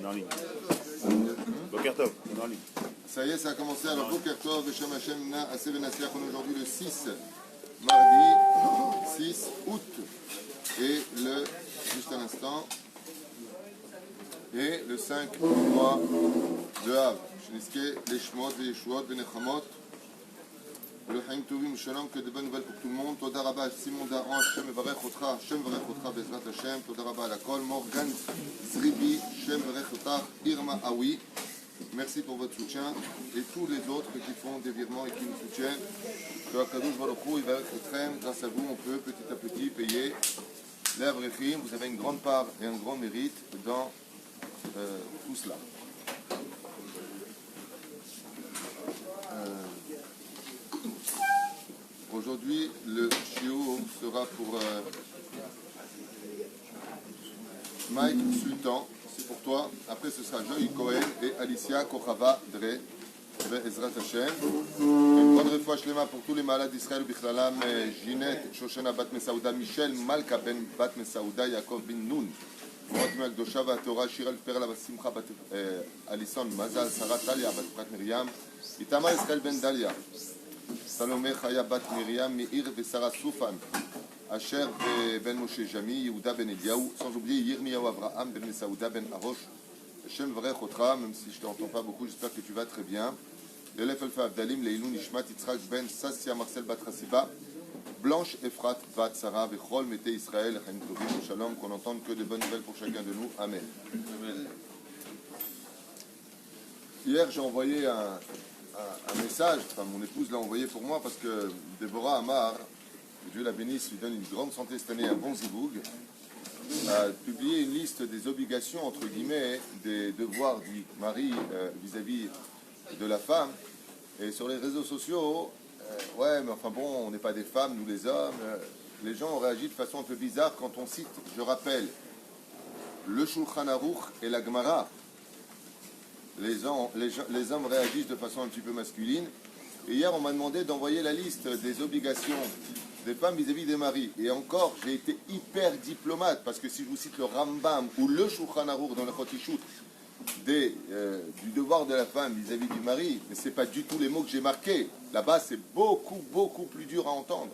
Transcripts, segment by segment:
On est en ligne. Boker Tov, on est en ligne. Ça y est, ça a commencé. Alors, Boker Tov, Beshem Hashem, Na, Aseh Benasiach. On est aujourd'hui le 6, mardi 6 août. Et le, juste un instant, et le 5 mois de Av. Sheniske, les Shmot, les Yeshuot, les Nechamot. Le Chaim Tovim Shalom, que de bonnes nouvelles pour tout le monde. Toda Rabba, Simon Daran, Hashem Varech Otcha, Hashem Varech Otcha, Bezrat Hashem. Toda Rabba à la Kol, Morgan Zribi, Hashem Varech Otcha, Irma Aoui. Merci pour votre soutien et tous les autres qui font des virements et qui nous soutiennent. Que Akadosh Baruch Hu, il va être très grâce à vous, on peut petit à petit payer les Avrechim. Vous avez une grande part et un grand mérite dans tout cela. Aujourd'hui, le shiur sera pour Mike Sultan, c'est pour toi. Après, ce sera Joy Cohen et Alicia Kochava Dre, Ezrat Hashem. Une bonne réfoua shlema pour tous les malades d'Israël, Bichlalam, Ginette, Shoshana Bat Mesaouda, Michel, Malka Ben Bat Mesaouda, Yaakov Ben Nun, Morat Meagdosha, Torah, Shirel Perla, Simcha Bat Alison, Mazal, Sarah Talia, Bat Prat Miriam, Itamar Israël Ben Dalia. Salomé Chaya Bat Miriam, Meir et Sarah Soufan, Asher Ben Moshe Jami, Yehuda Ben Eliaou, sans oublier Yirmiyahu Abraham Ben Mesaouda Ben Arosh, Hashem Varech Otra, même si je ne t'entends pas beaucoup, j'espère que tu vas très bien. L'Elef Alfa Abdalim, Leilou Nishmat, Yitzhak Ben Sassia Marcel Bat Rassiba, Blanche Efrat Bat Sarah, Vechol Mete Israël, Chaim Tovim, Shalom, qu'on n'entende que de bonnes nouvelles pour chacun de nous. Amen. Amen. Hier, j'ai envoyé un message, enfin mon épouse l'a envoyé pour moi parce que Déborah Amar, que Dieu la bénisse, lui donne une grande santé cette année, un bon ziboug, a publié une liste des obligations, entre guillemets, des devoirs du mari vis-à-vis de la femme. Et sur les réseaux sociaux, ouais, mais enfin bon, on n'est pas des femmes, nous les hommes. Les gens ont réagi de façon un peu bizarre quand on cite, je rappelle, le Shulchan Aruch et la Gemara. Les hommes réagissent de façon un petit peu masculine. Et hier, on m'a demandé d'envoyer la liste des obligations des femmes vis-à-vis des maris. Et encore, j'ai été hyper diplomate, parce que si je vous cite le Rambam ou le Shulchan Aruch dans le Chotishut du devoir de la femme vis-à-vis du mari, mais ce n'est pas du tout les mots que j'ai marqués. Là-bas, c'est beaucoup plus dur à entendre.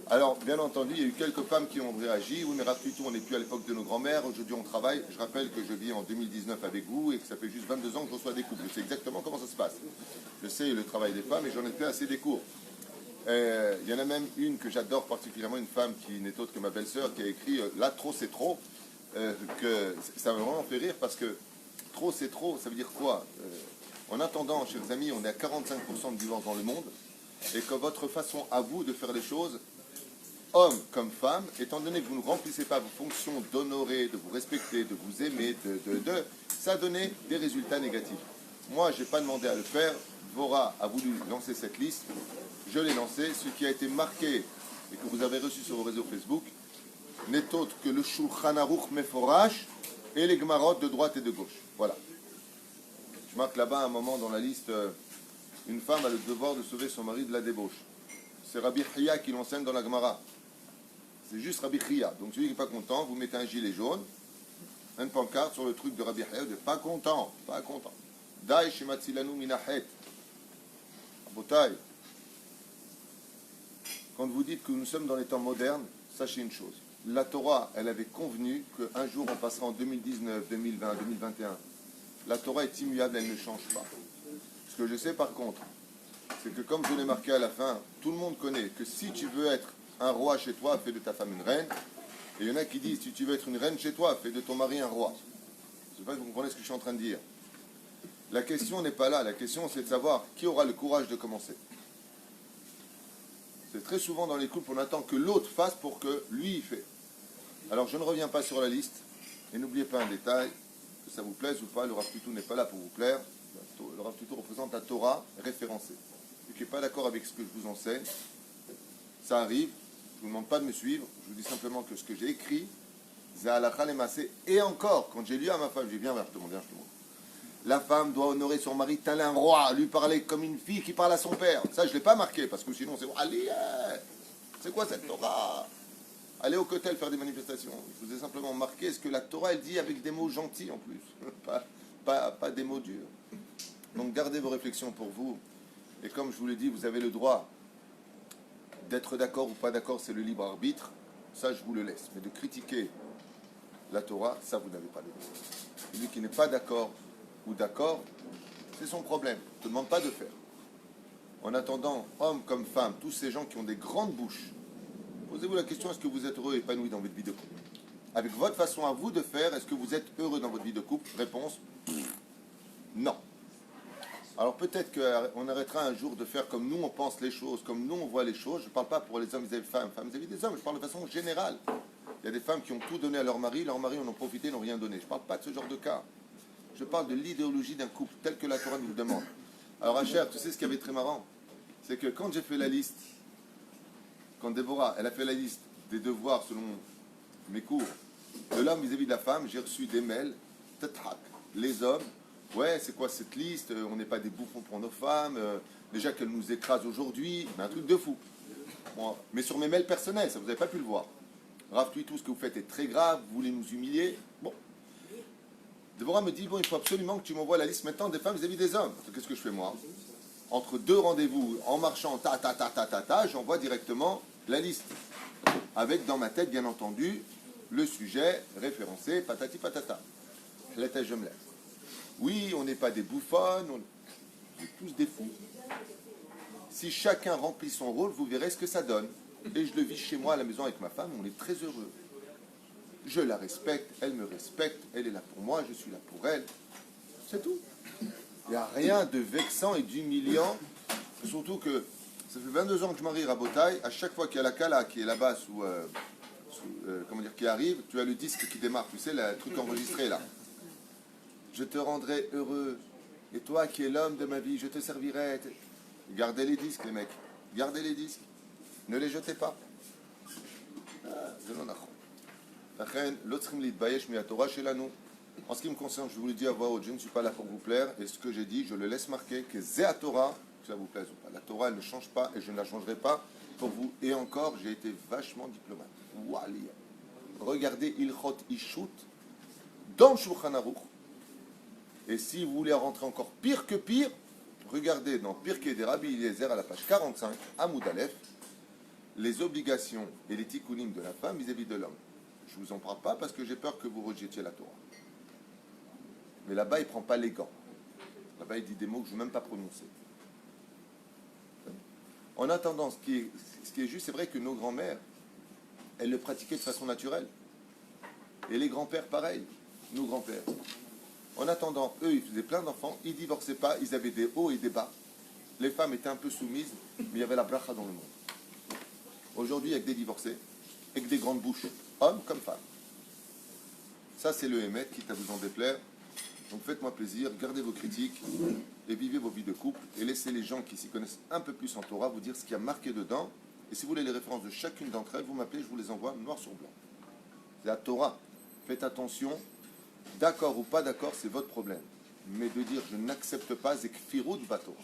Alors, bien entendu, il y a eu quelques femmes qui ont réagi. Oui, mais rappelez-vous, on n'est plus à l'époque de nos grands-mères. Aujourd'hui, on travaille. Je rappelle que je vis en 2019 avec vous et que ça fait juste 22 ans que je reçois des couples. Je sais exactement comment ça se passe. Je sais le travail des femmes et j'en ai fait assez des cours. Il y en a même une que j'adore particulièrement, une femme qui n'est autre que ma belle-sœur, qui a écrit « Là, trop, c'est trop ». Que ça m'a vraiment fait rire parce que trop, c'est trop, ça veut dire quoi en attendant, chers amis, on est à 45% de divorce dans le monde et que votre façon à vous de faire les choses, homme comme femme, étant donné que vous ne remplissez pas vos fonctions d'honorer, de vous respecter, de vous aimer, ça a donné des résultats négatifs. Moi, je n'ai pas demandé à le faire. Vora a voulu lancer cette liste. Je l'ai lancée. Ce qui a été marqué et que vous avez reçu sur vos réseaux Facebook n'est autre que le Shulchan Aruch Meforash et les Gemarot de droite et de gauche. Voilà. Je marque là-bas un moment dans la liste, une femme a le devoir de sauver son mari de la débauche. C'est Rabbi Chia qui l'enseigne dans la Gemara. C'est juste Rabbi Chia. Donc celui qui n'est pas content, vous mettez un gilet jaune, une pancarte sur le truc de Rabbi Chia, vous dites pas content. Dai shematzilanu minahet. Abotai. Quand vous dites que nous sommes dans les temps modernes, sachez une chose. La Torah, elle avait convenu qu'un jour on passera en 2019, 2020, 2021. La Torah est immuable, elle ne change pas. Ce que je sais par contre, c'est que comme je l'ai marqué à la fin, tout le monde connaît que si tu veux être un roi chez toi, fais de ta femme une reine. Et il y en a qui disent, si tu veux être une reine chez toi, fais de ton mari un roi. Je ne sais pas si vous comprenez ce que je suis en train de dire. La question n'est pas là, la question c'est de savoir qui aura le courage de commencer. C'est très souvent dans les couples, on attend que l'autre fasse pour que lui il fait. Alors je ne reviens pas sur la liste, et n'oubliez pas un détail, que ça vous plaise ou pas, le Rav Tutu n'est pas là pour vous plaire. Le Rav Tutu représente la Torah référencée. Et qui n'est pas d'accord avec ce que je vous enseigne, ça arrive, je ne vous demande pas de me suivre, je vous dis simplement que ce que j'ai écrit, c'est halakha lemaaseh. Et encore, quand j'ai lu à ma femme, j'ai dit, viens vers tout le monde, la femme doit honorer son mari tel un roi, lui parler comme une fille qui parle à son père. Ça, je ne l'ai pas marqué, parce que sinon c'est allez, c'est quoi cette Torah? aller au Kotel faire des manifestations. Je vous ai simplement marqué ce que la Torah, elle dit avec des mots gentils en plus, pas des mots durs. Donc gardez vos réflexions pour vous. Et comme je vous l'ai dit, vous avez le droit d'être d'accord ou pas d'accord, c'est le libre arbitre. Ça, je vous le laisse. Mais de critiquer la Torah, ça, vous n'avez pas le droit. Celui qui n'est pas d'accord ou d'accord, c'est son problème. Je ne te demande pas de faire. En attendant, hommes comme femmes, tous ces gens qui ont des grandes bouches, posez-vous la question, est-ce que vous êtes heureux et épanoui dans votre vie de couple? Avec votre façon à vous de faire, est-ce que vous êtes heureux dans votre vie de couple? Réponse, non. Alors peut-être qu'on arrêtera un jour de faire comme nous on pense les choses, comme nous on voit les choses. Je ne parle pas pour les hommes vis-à-vis des femmes, femmes vis-à-vis des hommes, je parle de façon générale. Il y a des femmes qui ont tout donné à leur mari en ont profité, n'ont rien donné. Je ne parle pas de ce genre de cas. Je parle de l'idéologie d'un couple tel que la Torah nous le demande. Alors Asher, tu sais ce qui avait très marrant? C'est que quand j'ai fait la liste, quand Déborah, elle a fait la liste des devoirs selon mes cours, de l'homme vis-à-vis de la femme, j'ai reçu des mails, les hommes, ouais, c'est quoi cette liste? On n'est pas des bouffons pour nos femmes, déjà qu'elles nous écrasent aujourd'hui, mais un truc de fou. Bon, mais sur mes mails personnels, ça vous n'avez pas pu le voir. Rav, tout ce que vous faites est très grave, vous voulez nous humilier. Bon. Déborah me dit, bon, il faut absolument que tu m'envoies la liste maintenant des femmes vis-à-vis des hommes. Qu'est-ce que je fais moi? Entre deux rendez-vous, en marchant, j'envoie directement la liste. Avec dans ma tête, bien entendu, le sujet référencé, patati patata. Je me lève. Oui, on n'est pas des bouffonnes, on est tous des fous. Si chacun remplit son rôle, vous verrez ce que ça donne. Et je le vis chez moi à la maison avec ma femme, on est très heureux. Je la respecte, elle me respecte, elle est là pour moi, je suis là pour elle. C'est tout. Il n'y a rien de vexant et d'humiliant. Surtout que ça fait 22 ans que je marie Rabotai, à chaque fois qu'il y a la Kala qui est là-bas qui arrive, tu as le disque qui démarre, tu sais, le truc enregistré là. Je te rendrai heureux. Et toi qui es l'homme de ma vie, je te servirai. Gardez les disques, les mecs. Gardez les disques. Ne les jetez pas. En ce qui me concerne, je vous le dis à voix haute, je ne suis pas là pour vous plaire. Et ce que j'ai dit, je le laisse marquer, que c'est à Torah, que ça vous plaise ou pas. La Torah, elle ne change pas et je ne la changerai pas pour vous. Et encore, j'ai été vachement diplomate. Wali. Regardez Ilchot Ishut dans le Shulchan Aruch. Et si vous voulez rentrer encore pire que pire, regardez dans Pirkei des Rabbi Eliezer à la page 45, Amoud Aleph, les obligations et les tikkunim de la femme vis-à-vis de l'homme. Je ne vous en parle pas parce que j'ai peur que vous rejetiez la Torah. Mais là-bas, il ne prend pas les gants. Là-bas, il dit des mots que je ne veux même pas prononcer. En attendant, ce qui est juste, c'est vrai que nos grands-mères, elles le pratiquaient de façon naturelle. Et les grands-pères, pareil. Nos grands-pères. En attendant, eux, ils faisaient plein d'enfants, ils ne divorçaient pas, ils avaient des hauts et des bas. Les femmes étaient un peu soumises, mais il y avait la bracha dans le monde. Aujourd'hui, il y a que des divorcés, avec des grandes bouches, hommes comme femmes. Ça, c'est le Hémet, quitte à vous en déplaire. Donc faites-moi plaisir, gardez vos critiques et vivez vos vies de couple et laissez les gens qui s'y connaissent un peu plus en Torah vous dire ce qu'il y a marqué dedans. Et si vous voulez les références de chacune d'entre elles, vous m'appelez, je vous les envoie noir sur blanc. C'est la Torah. Faites attention. D'accord ou pas d'accord, c'est votre problème. Mais de dire je n'accepte pas, c'est kfirut bato.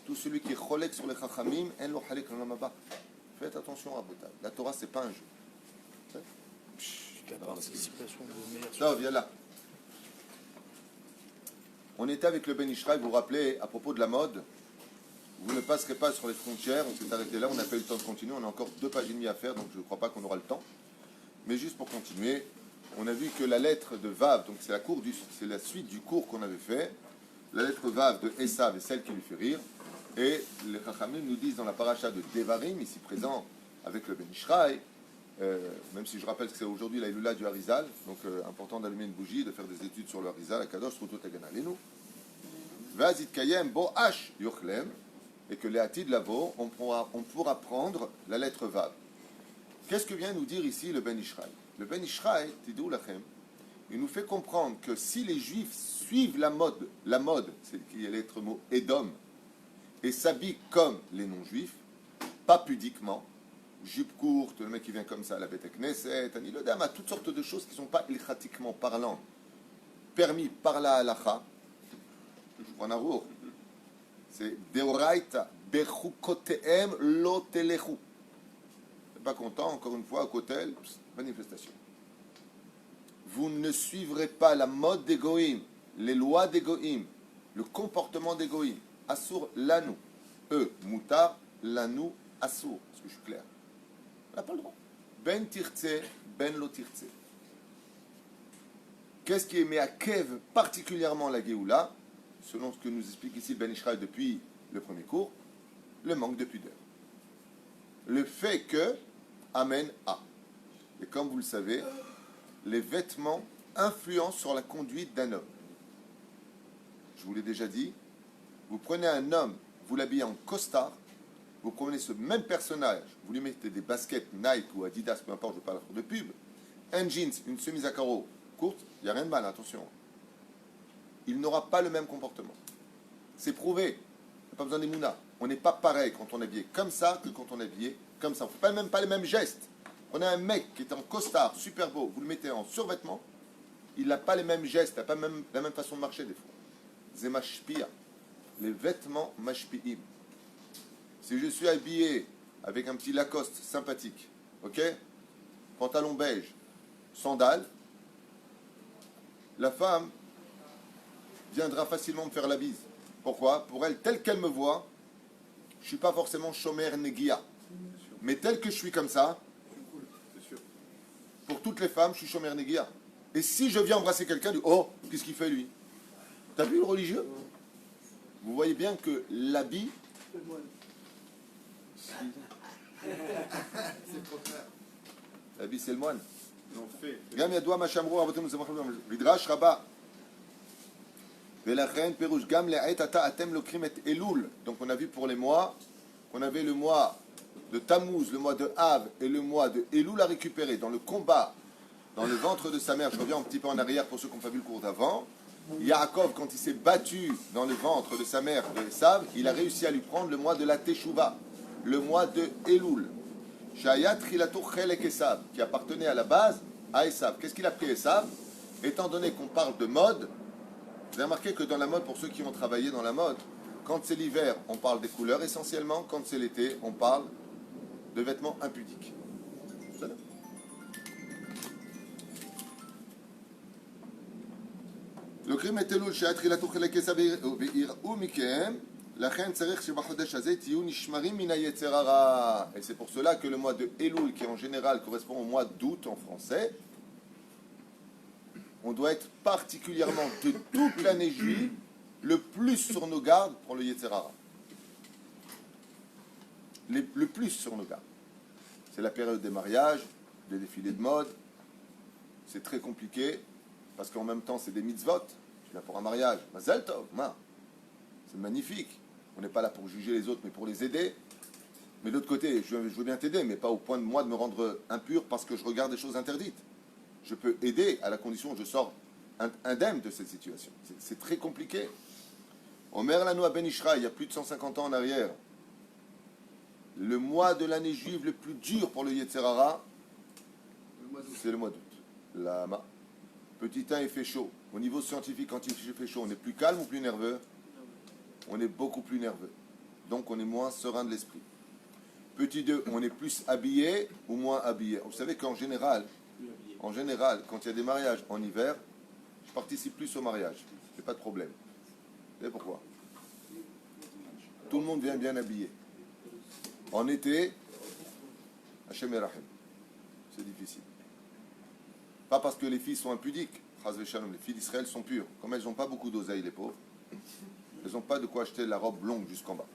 Tout celui qui est cholek sur les chachamim, en lo chalek l'amaba. Faites attention à Botaï. La Torah, c'est pas un jeu. Ça, viens là. On était avec le Ben Ishraï, vous vous rappelez, à propos de la mode, vous ne passerez pas sur les frontières, on s'est arrêté là, on n'a pas eu le temps de continuer, on a encore 2 pages et demie à faire, donc je ne crois pas qu'on aura le temps. Mais juste pour continuer, on a vu que la lettre de Vav, donc c'est la suite du cours qu'on avait fait, la lettre Vav de Esav est celle qui lui fait rire, et les Chachamim nous disent dans la paracha de Devarim, ici présent avec le Ben Ishraï, même si je rappelle que c'est aujourd'hui la Iloula du Harizal, donc important d'allumer une bougie, de faire des études sur le Harizal, la Kadosh, Rutot Hagan Aleinu, Vazit Kayem Bo H Yochlem, et que les Hatid Lavo, on pourra prendre la lettre Vav. Qu'est-ce que vient nous dire ici le Ben Ishraï? Le Ben Ishraï, Tidou Lachem, il nous fait comprendre que si les Juifs suivent la mode, c'est qui est le mot Edom, et s'habillent comme les non-Juifs, pas pudiquement, jupe courte, le mec qui vient comme ça à la Beth Knesset, Anilodam, à toutes sortes de choses qui ne sont pas ilchatiquement parlant, permis par la halacha, je prends un rour, c'est Deoraita, Bechukoteem lo telechu. pas content, encore une fois, au Kotel, manifestation. Vous ne suivrez pas la mode des Goïm, les lois des Goïm, le comportement des Goïm. Assour, lanou. Eux, moutar, lanou, assour. Est-ce que je suis clair? On n'a pas le droit. Ben tirtse, ben lo tirtse. Qu'est-ce qui est mis à Kev, particulièrement la Géoula, selon ce que nous explique ici Ben Ishraï depuis le premier cours, le manque de pudeur. Le fait que amène à. Et comme vous le savez, les vêtements influencent sur la conduite d'un homme. Je vous l'ai déjà dit, vous prenez un homme, vous l'habillez en costard, vous prenez ce même personnage, vous lui mettez des baskets Nike ou Adidas, peu importe, je ne veux pas faire de pub, un jeans, une chemise à carreaux courte, il n'y a rien de mal, attention. Il n'aura pas le même comportement. C'est prouvé. Il n'y a pas besoin des mounas. On n'est pas pareil quand on est habillé comme ça que quand on est habillé comme ça. On ne fait pas, même pas les mêmes gestes. On a un mec qui est en costard, super beau, vous le mettez en survêtement, il n'a pas les mêmes gestes, il n'a pas la même façon de marcher des fois. C'est mashpia. Les vêtements mashpi'im. Si je suis habillé avec un petit Lacoste sympathique, ok, pantalon beige, sandales, la femme viendra facilement me faire la bise. Pourquoi? Pour elle, telle qu'elle me voit, je ne suis pas forcément shomer negia. Mais tel que je suis comme ça, pour toutes les femmes, je suis shomer negia. Et si je viens embrasser quelqu'un, je dis, oh, qu'est-ce qu'il fait lui? T'as vu le religieux? Vous voyez bien que l'habit... L'habit, c'est le moine. גם ידוע מה שאמרו רבותינו זכרם מדרש רבה ולכן פירוש גם לעת עתה אתם לוקחים את אלול. Donc on a vu pour les mois qu'on avait le mois de Tammuz, le mois de Av et le mois de Elul à récupérer dans le combat dans le ventre de sa mère. Je reviens un petit peu en arrière pour ceux qui n'ont pas vu le cours d'avant. Yaakov, quand il s'est battu dans le ventre de sa mère de Esav, il a réussi à lui prendre le mois de la Teshuvah, le mois de Elul. Shayat Chilato Chelek Esav, qui appartenait à la base à Esav. Qu'est-ce qu'il a pris Esav? Étant donné qu'on parle de mode, vous avez remarqué que dans la mode, pour ceux qui ont travaillé dans la mode, quand c'est l'hiver, on parle des couleurs essentiellement, quand c'est l'été, on parle de vêtements impudiques. לוקחים את אלול שהיה תחילתו חלק עשיו ויראו מכם לכן צריך שבחודש הזה תהיו נשמרים מן היצר הרע. Et c'est pour cela que le mois de Elul, qui en général correspond au mois d'août en français, on doit être particulièrement de toute l'année juive le plus sur nos gardes pour le Yetzer Hara. Le plus sur nos gardes. C'est la période des mariages, des défilés de mode. C'est très compliqué parce qu'en même temps c'est des mitzvot. Tu viens pour un mariage, Mazel Tov, c'est magnifique. On n'est pas là pour juger les autres mais pour les aider. Mais de l'autre côté, je veux bien t'aider, mais pas au point de moi de me rendre impur parce que je regarde des choses interdites. Je peux aider à la condition où je sors indemne de cette situation. C'est très compliqué. Omer Lanoua Ben Ishraï, il y a plus de 150 ans en arrière, le mois de l'année juive le plus dur pour le Yetzer Hara, c'est le mois d'août. Lama. Petit 1, il fait chaud. Au niveau scientifique, quand il fait chaud, on est plus calme ou plus nerveux? On est beaucoup plus nerveux. Donc on est moins serein de l'esprit. Petit 2, on est plus habillé ou moins habillé. Vous savez qu'en général, quand il y a des mariages en hiver, je participe plus au mariage. Je n'ai pas de problème. Vous savez pourquoi? Tout le monde vient bien habillé. En été, Hashem Erachem. C'est difficile. Pas parce que les filles sont impudiques. Les filles d'Israël sont pures. Comme elles n'ont pas beaucoup d'oseille, les pauvres, elles n'ont pas de quoi acheter la robe longue jusqu'en bas.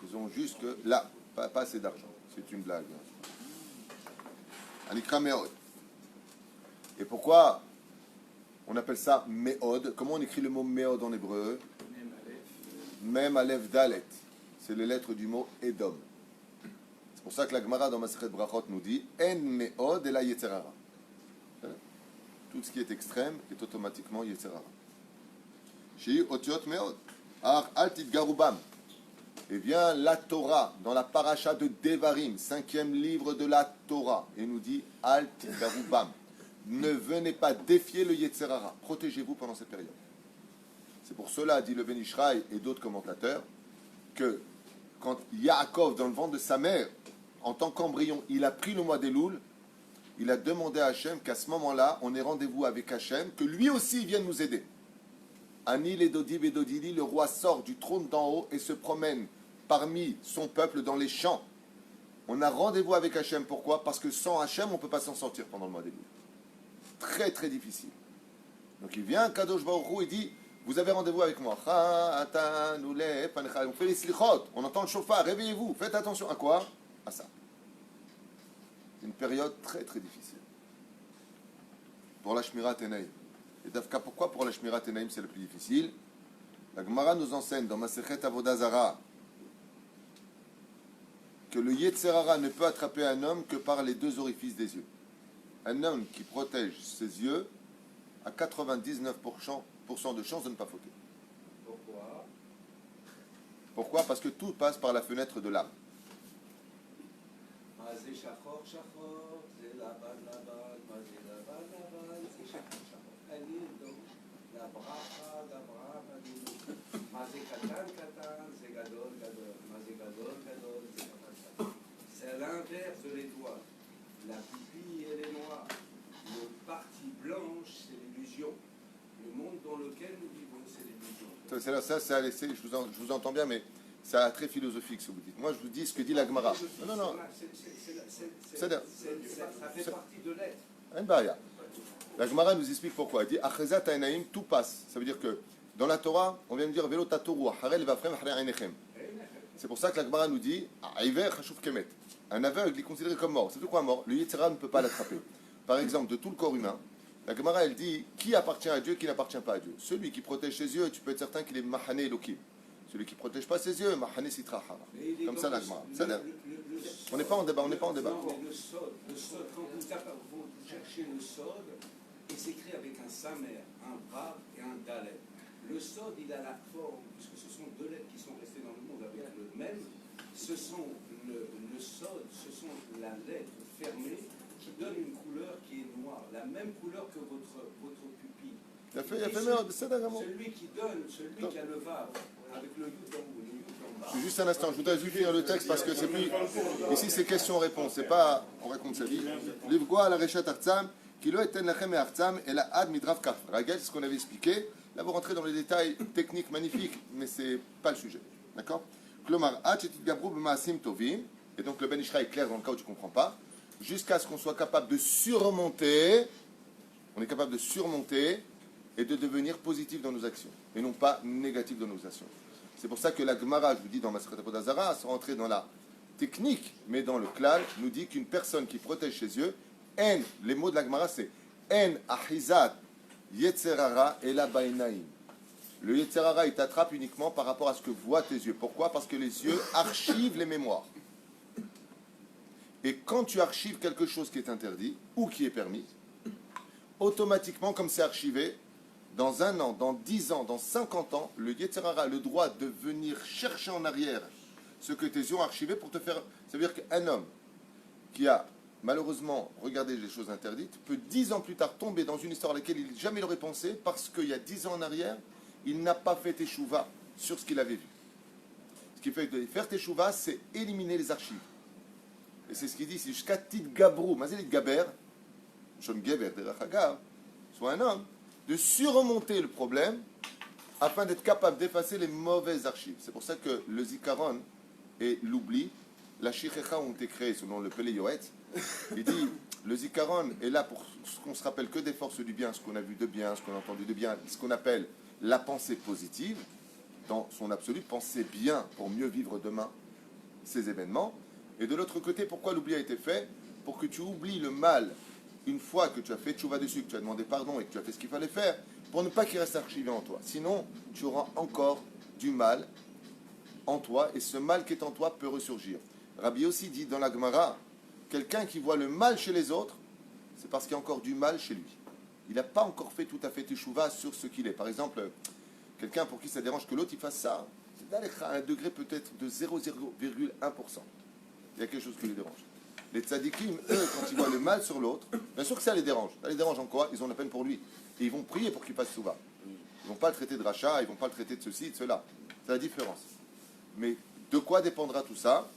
Elles ont juste que là, pas assez d'argent. C'est une blague. Anikra Meod. Et pourquoi on appelle ça Meod? Comment on écrit le mot Meod en hébreu? Mem Aleph Dalet. C'est les lettres du mot Edom. C'est pour ça que la Gemara dans Masechet Brachot nous dit En Meod et la Yetzer Hara. Tout ce qui est extrême est automatiquement Yetzer Hara. Chez Otiot Meod. Ar Altit Garubam. Et vient la Torah dans la paracha de Devarim, 5e livre de la Torah, et nous dit Altit Garubam. Ne venez pas défier le Yetzer Hara. Protégez-vous pendant cette période. C'est pour cela, dit le Ben Ishraï et d'autres commentateurs, que quand Yaakov, dans le ventre de sa mère, en tant qu'embryon, il a pris le mois d'Elul, il a demandé à Hachem qu'à ce moment-là, on ait rendez-vous avec Hachem, que lui aussi vienne nous aider. Anil et Dodi Vedodili, le roi sort du trône d'en haut et se promène parmi son peuple dans les champs. On a rendez-vous avec Hachem, pourquoi? Parce que sans Hachem, on ne peut pas s'en sortir pendant le mois d'Elul. Très très difficile. Donc il vient, Kadosh Baruch Hu, et dit, vous avez rendez-vous avec moi. On fait les slichot, on entend le chauffard, réveillez-vous, faites attention. À quoi? À ça. C'est une période très très difficile. Pour la Shmirat Enaim. Et Davka, pourquoi pour la Shmirat Enaim c'est le plus difficile? La Gemara nous enseigne dans Masechet Avodah Zarah que le Yetzer Hara ne peut attraper un homme que par les deux orifices des yeux. Un homme qui protège ses yeux a 99% de chances de ne pas fauter. Pourquoi? Pourquoi? Parce que tout passe par la fenêtre de l'âme. C'est shachor, shachor, c'est laban, laban, c'est laban, laban, c'est shachor, shachor. Anil, donc, la bracha, anil. C'est katan, katan, c'est gadol, gadol. C'est gadol, gadol, c'est katan, katan. C'est à l'inverse de l'étoile. La pupille, elle est noire. Le parti blanche, c'est l'illusion. Le monde dans lequel nous vivons, c'est l'illusion. Je vous entends bien, mais c'est très philosophique ce que vous dites. Moi, je vous dis ce que dit la Gemara. Non. Ça fait partie de l'être. La Gemara nous explique pourquoi. Elle dit Achezat Ainaim, tout passe. Ça veut dire que dans la Torah, on vient de dire Velo Tatoru, Harel Vafrem, Harel Ainechem. C'est pour ça que la Gemara nous dit Aiver Chashuv Kemet. Un aveugle est considéré comme mort. C'est tout quoi mort? Le Yetzira ne peut pas l'attraper. Par exemple, de tout le corps humain, la Gemara elle dit qui appartient à Dieu, qui n'appartient pas à Dieu. Celui qui protège ses yeux, tu peux être certain qu'il est Mahane Elokim. Celui qui ne protège pas ses yeux, Mahane Sitra Hara. Comme ça la Gemara. On n'est pas en débat, Non, mais le sod, quand vous cherchez le sod, il s'écrit avec un samer, un brav et un dalet. Le sod, il a la forme, puisque ce sont deux lettres qui sont restées dans le monde avec le même. Ce sont le sod, ce sont la lettre fermée qui donne une couleur qui est noire, la même couleur que votre pupille. Celui qui donne, celui qui a le vav, avec le yud en haut, le yud en bas. Juste un instant, je voudrais juste lire le texte parce que c'est plus. Ici, c'est question-réponse, c'est pas. On raconte sa vie. Livgoa la Reshat Artsam, Kilo eten lachem et Artsam, et la Ad Midrav Kaf. Ragel, c'est ce qu'on avait expliqué. Là, vous rentrez dans les détails techniques magnifiques, mais c'est pas le sujet. D'accord? Klomar, Ad Shetit Gabrou B'Maasim Tovim. Et donc, le Ben Ishra est clair dans le cas où tu ne comprends pas. Jusqu'à ce qu'on soit capable de surmonter. On est capable de surmonter et de devenir positif dans nos actions, et non pas négatif dans nos actions. C'est pour ça que la Gemara, je vous dis dans Masechet Avodah Zarah, sans rentrer dans la technique, mais dans le klal, nous dit qu'une personne qui protège ses yeux, en, les mots de la Gemara c'est en ahizat yetzer hara ela bainaim. Le yetzer hara il t'attrape uniquement par rapport à ce que voient tes yeux. Pourquoi? Parce que les yeux archivent les mémoires. Et quand tu archives quelque chose qui est interdit ou qui est permis, automatiquement, comme c'est archivé, dans 1 an, dans 10 ans, dans 50 ans, le Yetzer Hara a le droit de venir chercher en arrière ce que tes yeux ont archivé pour te faire. Ça veut dire qu'un homme qui a malheureusement regardé les choses interdites peut 10 ans plus tard tomber dans une histoire à laquelle il jamais n'aurait pensé parce qu'il y a 10 ans en arrière, il n'a pas fait teshuva sur ce qu'il avait vu. Ce qui fait que faire teshuva, c'est éliminer les archives. Et c'est ce qu'il dit ici, jusqu'à Tit Gabrou, Mazelit Gaber, Shon Geber, Derachagav, soit un homme, de surmonter le problème afin d'être capable d'effacer les mauvaises archives. C'est pour ça que le zikaron et l'oubli, la shichecha ont été créés selon le Pele Yoetz. Il dit, le zikaron est là pour ce qu'on se rappelle que des forces du bien, ce qu'on a vu de bien, ce qu'on a entendu de bien, ce qu'on appelle la pensée positive, dans son absolu, penser bien pour mieux vivre demain ces événements. Et de l'autre côté, pourquoi l'oubli a été fait? Pour que tu oublies le mal une fois que tu as fait tchouva dessus, que tu as demandé pardon et que tu as fait ce qu'il fallait faire, pour ne pas qu'il reste archivé en toi. Sinon, tu auras encore du mal en toi, et ce mal qui est en toi peut ressurgir. Rabbi aussi dit dans la Gemara, quelqu'un qui voit le mal chez les autres, c'est parce qu'il y a encore du mal chez lui. Il n'a pas encore fait tout à fait tchouva sur ce qu'il est. Par exemple, quelqu'un pour qui ça dérange que l'autre il fasse ça, c'est d'aller à un degré peut-être de 0,1%. Il y a quelque chose qui les dérange. Les tzadikim, eux, quand ils voient le mal sur l'autre, bien sûr que ça les dérange. Ça les dérange en quoi? Ils ont la peine pour lui. Et ils vont prier pour qu'il fasse souva. Ils ne vont pas le traiter de rachat, ils ne vont pas le traiter de ceci, de cela. C'est la différence. Mais de quoi dépendra tout ça?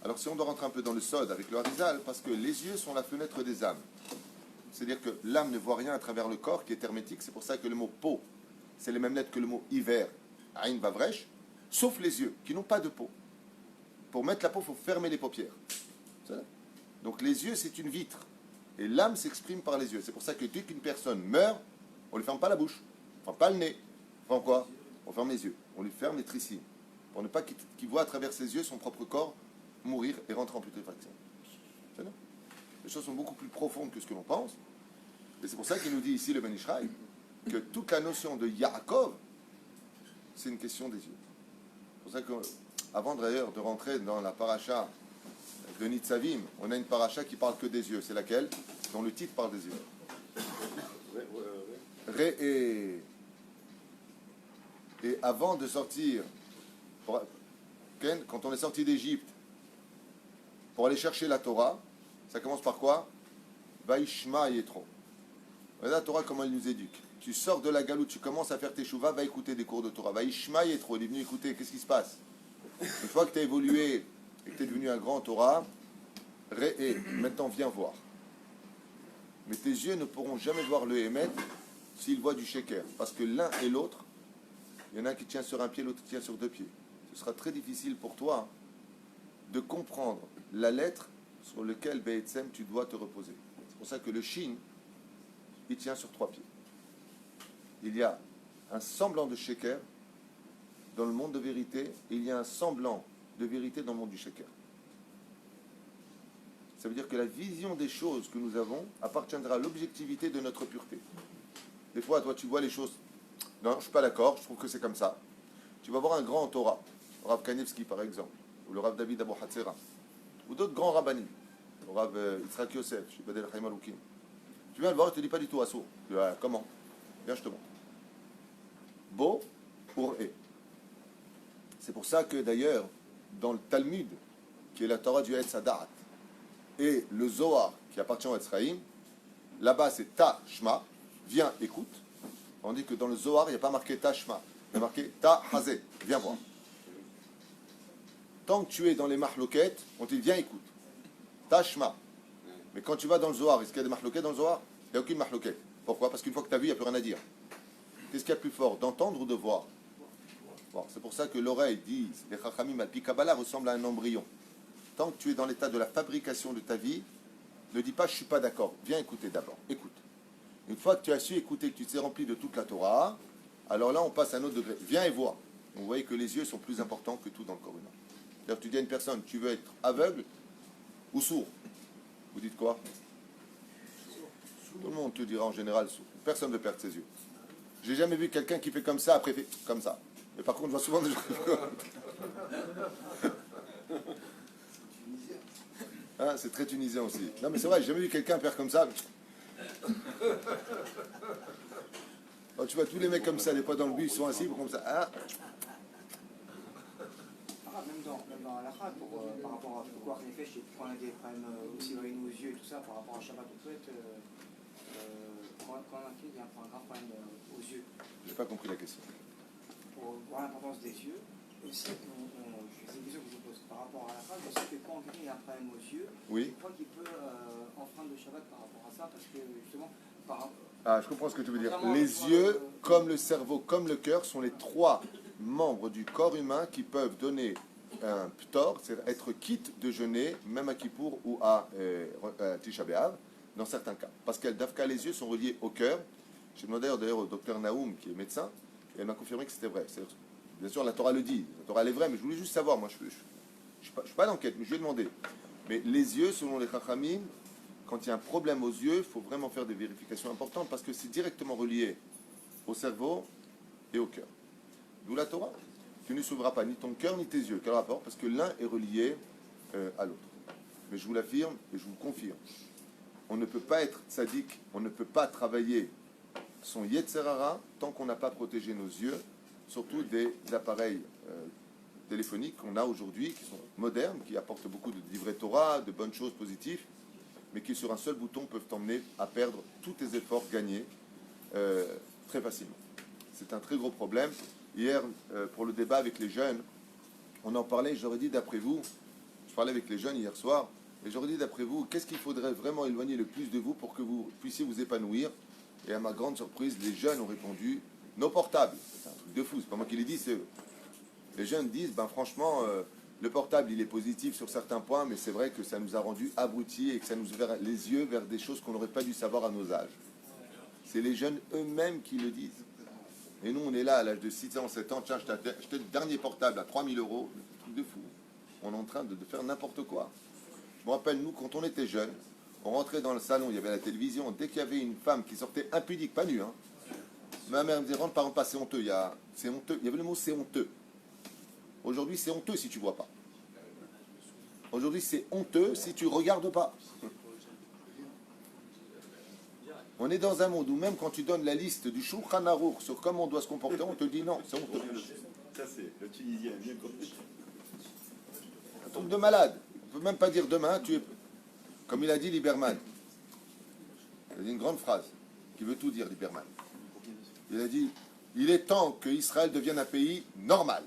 Alors si on doit rentrer un peu dans le sod avec le Harizal, parce que les yeux sont la fenêtre des âmes. C'est-à-dire que l'âme ne voit rien à travers le corps qui est hermétique. C'est pour ça que le mot peau, c'est les mêmes lettres que le mot hiver, Aïn Vavresh, sauf les yeux, qui n'ont pas de peau. Pour mettre la peau, il faut fermer les paupières. Donc les yeux, c'est une vitre. Et l'âme s'exprime par les yeux. C'est pour ça que dès qu'une personne meurt, on ne lui ferme pas la bouche, on ne ferme pas le nez. On fait quoi? On ferme les yeux. On lui ferme les tricines. Pour ne pas qu'il voit à travers ses yeux son propre corps mourir et rentrer en putréfaction. Les choses sont beaucoup plus profondes que ce que l'on pense. Et c'est pour ça qu'il nous dit ici, le Ben Ishraï, que toute la notion de Yaakov, c'est une question des yeux. C'est pour ça qu'avant d'ailleurs de rentrer dans la paracha de Nitzavim, on a une paracha qui parle que des yeux. C'est laquelle? Dont le titre parle des yeux. Et avant de sortir, quand on est sorti d'Égypte, pour aller chercher la Torah, ça commence par quoi? Vaishma Yetro. Regardez la Torah, comment elle nous éduque. Tu sors de la galoute, tu commences à faire tes chouvas, va écouter des cours de Torah. Vaishma Yetro, il est venu écouter, qu'est-ce qui se passe? Une fois que tu as évolué et que tu es devenu un grand Torah, maintenant viens voir. Mais tes yeux ne pourront jamais voir le Hémet s'ils voient du Sheker. Parce que l'un et l'autre, il y en a un qui tient sur un pied, l'autre qui tient sur deux pieds. Ce sera très difficile pour toi de comprendre la lettre sur laquelle Be'etzem tu dois te reposer. C'est pour ça que le Shin, il tient sur trois pieds. Il y a un semblant de Sheker dans le monde de vérité, et il y a un semblant de vérité dans le monde du Sheker. Ça veut dire que la vision des choses que nous avons appartiendra à l'objectivité de notre pureté. Des fois, toi, tu vois les choses. Non, je ne suis pas d'accord, je trouve que c'est comme ça. Tu vas voir un grand Torah, le Rav Kanevski par exemple, ou le Rav David Abou Hatzera, ou d'autres grands rabbinim, le Rav Yitzhak Yosef, Shibadel Chaim Aloukim. Tu viens le voir, il ne te dit pas du tout assourd. Tu dis, ah, comment? Viens, je te montre. Beau pour et. C'est pour ça que d'ailleurs, dans le Talmud, qui est la Torah du Etz Hadat, et le Zohar, qui appartient au Etzraïm, là-bas c'est Ta Shma, viens, écoute. On dit que dans le Zohar, il n'y a pas marqué Ta Shma, il y a marqué Ta Hazé, viens voir. Tant que tu es dans les mahloquettes, on te dit viens, écoute. Ta Shma. Mais quand tu vas dans le Zohar, est-ce qu'il y a des mahloquettes dans le Zohar? Il n'y a aucune mahloquette. Pourquoi? Parce qu'une fois que tu as vu, il n'y a plus rien à dire. Qu'est-ce qu'il y a de plus fort, d'entendre ou de voir? Bon, c'est pour ça que l'oreille, dit les Chachamim al-Pi Kabbalah, ressemble à un embryon. Tant que tu es dans l'état de la fabrication de ta vie, ne dis pas je ne suis pas d'accord. Viens écouter d'abord. Écoute. Une fois que tu as su écouter, que tu t'es rempli de toute la Torah, alors là on passe à un autre degré. Viens et vois. Vous voyez que les yeux sont plus importants que tout dans le corps humain. C'est-à-dire que tu dis à une personne, tu veux être aveugle ou sourd? Vous dites quoi? Tout le monde te dira en général sourd. Personne ne veut perdre ses yeux. J'ai jamais vu quelqu'un qui fait comme ça, après fait comme ça. Mais par contre, je vois souvent des gens. Hein, c'est très tunisien aussi. Non, mais c'est vrai, j'ai jamais vu quelqu'un faire comme ça. Alors, tu vois tous les mecs comme ça, des fois dans le bus, ils sont assis comme ça. Ah. Même dans Halakha, par rapport à quoi en effet, quand on a des problèmes aussi aux yeux et tout ça, par rapport à Shabbat ou tout, quand il y a un grand problème aux yeux. J'ai pas compris la question. Pour voir l'importance des yeux, aussi, c'est une question que je vous pose par rapport à Halakha, je sais que quand il y a un problème aux yeux, oui. je crois qu'il peut enfreindre le Shabbat par rapport à ça, parce que justement, ah, je comprends ce que tu veux dire. Les yeux, comme le cerveau, comme le cœur, sont les trois membres du corps humain qui peuvent donner un ptor, c'est-à-dire être quitte de jeûner, même à Kippour ou à Tisha B'Av, dans certains cas. Parce que d'Afka, les yeux sont reliés au cœur. J'ai demandé d'ailleurs au docteur Naoum, qui est médecin, et elle m'a confirmé que c'était vrai. Bien sûr, la Torah le dit, la Torah elle est vraie, mais je voulais juste savoir, moi je ne suis pas d'enquête, mais je lui ai demandé. Mais les yeux, selon les Chachamim, quand il y a un problème aux yeux, il faut vraiment faire des vérifications importantes, parce que c'est directement relié au cerveau et au cœur. D'où la Torah. Tu ne s'ouvriras pas ni ton cœur ni tes yeux. Quel rapport? Parce que l'un est relié à l'autre. Mais je vous l'affirme et je vous confirme. On ne peut pas être tzaddik, on ne peut pas travailler son Yetzer Hara tant qu'on n'a pas protégé nos yeux, surtout des appareils téléphoniques qu'on a aujourd'hui, qui sont modernes, qui apportent beaucoup de livrets Torah, de bonnes choses positives, mais qui sur un seul bouton peuvent t'emmener à perdre tous tes efforts gagnés très facilement. C'est un très gros problème. Hier, pour le débat avec les jeunes, on en parlait, j'aurais dit, d'après vous, Je parlais avec les jeunes hier soir, et je leur dis, d'après vous, qu'est-ce qu'il faudrait vraiment éloigner le plus de vous pour que vous puissiez vous épanouir? Et à ma grande surprise, les jeunes ont répondu, nos portables. C'est un truc de fou, c'est pas moi qui l'ai dit, c'est eux. Les jeunes disent, ben franchement, le portable, il est positif sur certains points, mais c'est vrai que ça nous a rendus abrutis et que ça nous ouvre les yeux vers des choses qu'on n'aurait pas dû savoir à nos âges. C'est les jeunes eux-mêmes qui le disent. Et nous, on est là, à l'âge de 6 ans, 7 ans, tiens, je t'ai acheté le dernier portable à 3 000 €, un truc de fou. On est en train de faire n'importe quoi. Je me rappelle, nous, quand on était jeunes, on rentrait dans le salon, il y avait la télévision, dès qu'il y avait une femme qui sortait impudique, pas nue, hein, ma mère me disait, rentre, pas, c'est honteux, c'est honteux. Il y avait le mot c'est honteux. Aujourd'hui, c'est honteux si tu vois pas. Aujourd'hui, c'est honteux si tu regardes pas. On est dans un monde où même quand tu donnes la liste du Shulchan Aruch sur comment on doit se comporter, on te dit non, c'est honteux. Ça, c'est le Tunisien, bien compris. Un truc de malade. On ne peut même pas dire demain, tu es... Comme il a dit Lieberman. Il a dit une grande phrase qui veut tout dire, Lieberman. Il a dit, il est temps que Israël devienne un pays normal.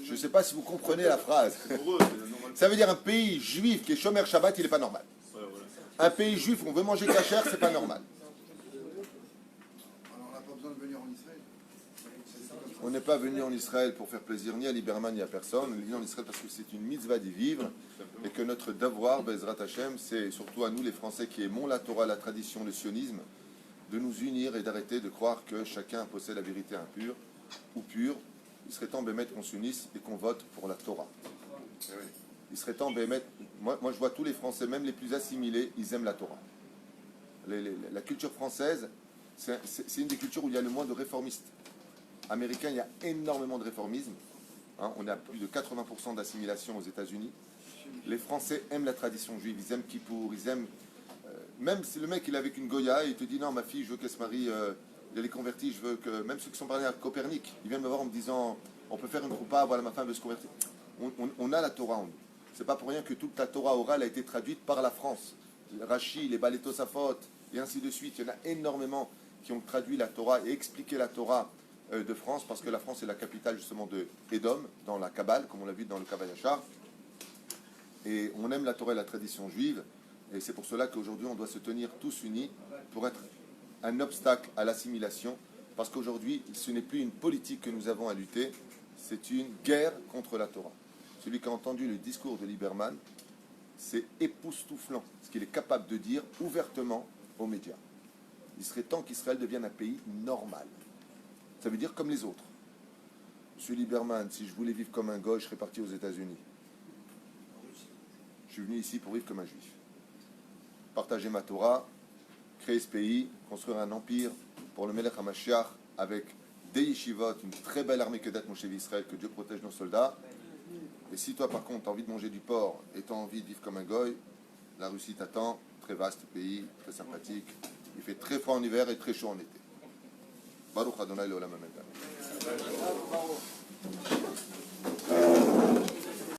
Je ne sais pas si vous comprenez la phrase. Ça veut dire un pays juif qui est Shomer Shabbat, il n'est pas normal. Un pays juif où on veut manger kasher, c'est pas normal. Alors on n'a pas besoin de venir en Israël. On n'est pas venu en Israël pour faire plaisir ni à Lieberman ni à personne. On est venu en Israël parce que c'est une mitzvah d'y vivre et que notre devoir, Bezrat Hashem, c'est surtout à nous les Français qui aimons la Torah, la tradition, le sionisme, de nous unir et d'arrêter de croire que chacun possède la vérité impure ou pure. Il serait temps, Bémet, qu'on s'unisse et qu'on vote pour la Torah. Il serait temps, Bémet, moi je vois tous les Français, même les plus assimilés, ils aiment la Torah. La culture française, c'est une des cultures où il y a le moins de réformistes. Américains, il y a énormément de réformisme. Hein, on a plus de 80% d'assimilation aux États-Unis. Les Français aiment la tradition juive, ils aiment Kippour, ils aiment... même si le mec il est avec une Goya et il te dit non, ma fille, je veux qu'elle se marie... elle est convertie, je veux que... Même ceux qui sont parlés à Copernic, ils viennent me voir en me disant on peut faire une choupa, voilà, ma femme veut se convertir. On a la Torah en nous. C'est pas pour rien que toute la Torah orale a été traduite par la France. Rashi, les Balei Tosafot, et ainsi de suite. Il y en a énormément qui ont traduit la Torah et expliqué la Torah de France, parce que la France est la capitale justement de Édom, dans la Kabbale, comme on l'a vu dans le Kavod Yachar. Et on aime la Torah et la tradition juive, et c'est pour cela qu'aujourd'hui on doit se tenir tous unis pour être un obstacle à l'assimilation, parce qu'aujourd'hui ce n'est plus une politique que nous avons à lutter, c'est une guerre contre la Torah. Celui qui a entendu le discours de Lieberman, c'est époustouflant ce qu'il est capable de dire ouvertement aux médias. Il serait temps qu'Israël devienne un pays normal. Ça veut dire comme les autres. Monsieur Lieberman, si je voulais vivre comme un goy, je serais parti aux États-Unis. Je suis venu ici pour vivre comme un juif. Partager ma Torah, créer ce pays, construire un empire pour le Melech HaMashiach avec des yeshivot, une très belle armée que d'être Moshe d'Israël, que Dieu protège nos soldats. Et si toi, par contre, tu as envie de manger du porc et tu as envie de vivre comme un goy, la Russie t'attend, très vaste pays, très sympathique. Il fait très froid en hiver et très chaud en été. Baruch Adonai Leolam Amen.